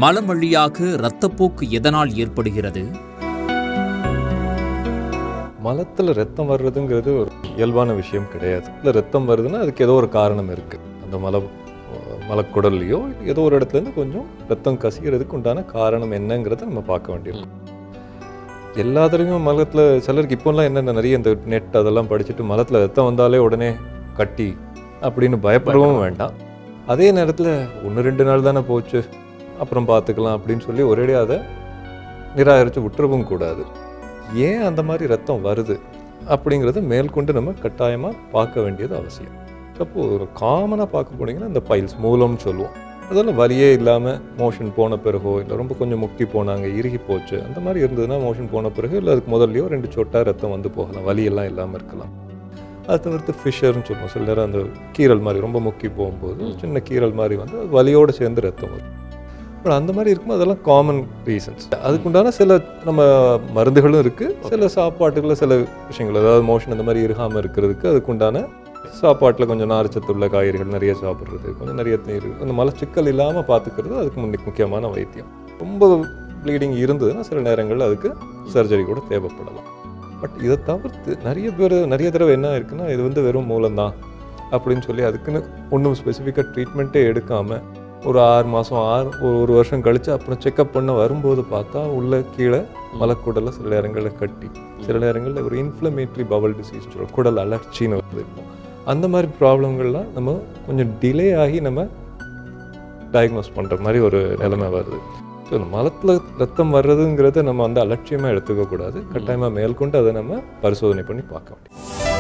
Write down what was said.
மலம் வழியாக இரத்தப்போக்கு எதனால் ஏற்படுகிறது? மலத்தில் ரத்தம் வர்றதுங்கிறது ஒரு இயல்பான விஷயம் கிடையாது. இல்லை ரத்தம் வருதுன்னா அதுக்கு ஏதோ ஒரு காரணம் இருக்குது. அந்த மலக்குடல்லையோ ஏதோ ஒரு இடத்துலேருந்து கொஞ்சம் ரத்தம் கசிகிறதுக்கு உண்டான காரணம் என்னங்கிறத நம்ம பார்க்க வேண்டியது. எல்லாத்துலேயும் மலத்தில் சிலருக்கு இப்போல்லாம் என்னென்ன நிறைய இந்த நெட் அதெல்லாம் படிச்சுட்டு மலத்தில் ரத்தம் வந்தாலே உடனே கட்டி அப்படின்னு பயப்படவும் வேண்டாம். அதே நேரத்தில் 1-2 நாள் தானே போச்சு அப்புறம் பார்த்துக்கலாம் அப்படின்னு சொல்லி ஒரேடியாக அதை நிராகரித்து விட்டுறவும் கூடாது. ஏன் அந்த மாதிரி ரத்தம் வருது அப்படிங்கிறத மேற்கொண்டு நம்ம கட்டாயமாக பார்க்க வேண்டியது அவசியம். அப்போது ஒரு காமனாக பார்க்க போனீங்கன்னா இந்த பைல்ஸ் மூலம்னு சொல்லுவோம். அதெல்லாம் வலியே இல்லாமல் மோஷன் போன பிறகோ இல்லை ரொம்ப கொஞ்சம் முக்கி போனாங்க இறுகி போச்சு அந்த மாதிரி இருந்ததுன்னா மோஷன் போன பிறகு இல்லை அதுக்கு முதல்லையோ 2 சொட்டா ரத்தம் வந்து போகலாம், வலியெல்லாம் இல்லாமல் இருக்கலாம். அதை தவிர்த்து ஃபிஷர்னு சொல்லுவோம். சில நேரம் அந்த கீரல் மாதிரி ரொம்ப முக்கி போகும்போது சின்ன கீரல் மாதிரி வந்து அது வலியோடு சேர்ந்து ரத்தம் வரும். பட் அந்த மாதிரி இருக்கும்போது அதெல்லாம் காமன் ரீசன்ஸ். அதுக்குண்டான சில நம்ம மருந்துகளும் இருக்குது, சில சாப்பாட்டுகளில் சில விஷயங்கள், அதாவது மோஷன் அந்த மாதிரி இருகாமல் இருக்கிறதுக்கு அதுக்குண்டான சாப்பாட்டில் கொஞ்சம் நார்ச்சத்து உள்ள காய்கறிகள் நிறைய சாப்பிட்றது, கொஞ்சம் நிறைய நீர், அந்த மலச்சிக்கல் இல்லாமல் பார்த்துக்கிறது அதுக்கு முக்கியமான வைத்தியம். ரொம்ப ப்ளீடிங் இருந்ததுன்னா சில நேரங்களில் அதுக்கு சர்ஜரி கூட தேவைப்படலாம். பட் இதை தவிர்த்து நிறைய தடவை என்ன இருக்குன்னா இது வந்து வெறும் மூலம்தான் அப்படின்னு சொல்லி அதுக்குன்னு ஒன்றும் ஸ்பெசிஃபிக்காக ட்ரீட்மெண்ட்டே எடுக்காமல் ஒரு 6 மாதம் ஒரு வருஷம் கழித்து அப்புறம் செக்கப் பண்ண வரும்போது பார்த்தா உள்ள கீழே மலக்குடலில் சில நேரங்களில் கட்டி, சில நேரங்களில் ஒரு இன்ஃப்ளமேட்ரி பவல் டிசீஸ் சொல்லுவோம், குடல் அலர்ச்சின்னு வருது. அந்த மாதிரி ப்ராப்ளங்கள்லாம் நம்ம கொஞ்சம் டிலே ஆகி நம்ம டயக்னோஸ் பண்ணுற மாதிரி ஒரு நிலைமை வருது. ஸோ இந்த மலத்தில் ரத்தம் வர்றதுங்கிறத நம்ம வந்து அலட்சியமாக எடுத்துக்கக்கூடாது. கட்டாயமாக மேற்கொண்டு அதை நம்ம பரிசோதனை பண்ணி பார்க்க வேண்டியது.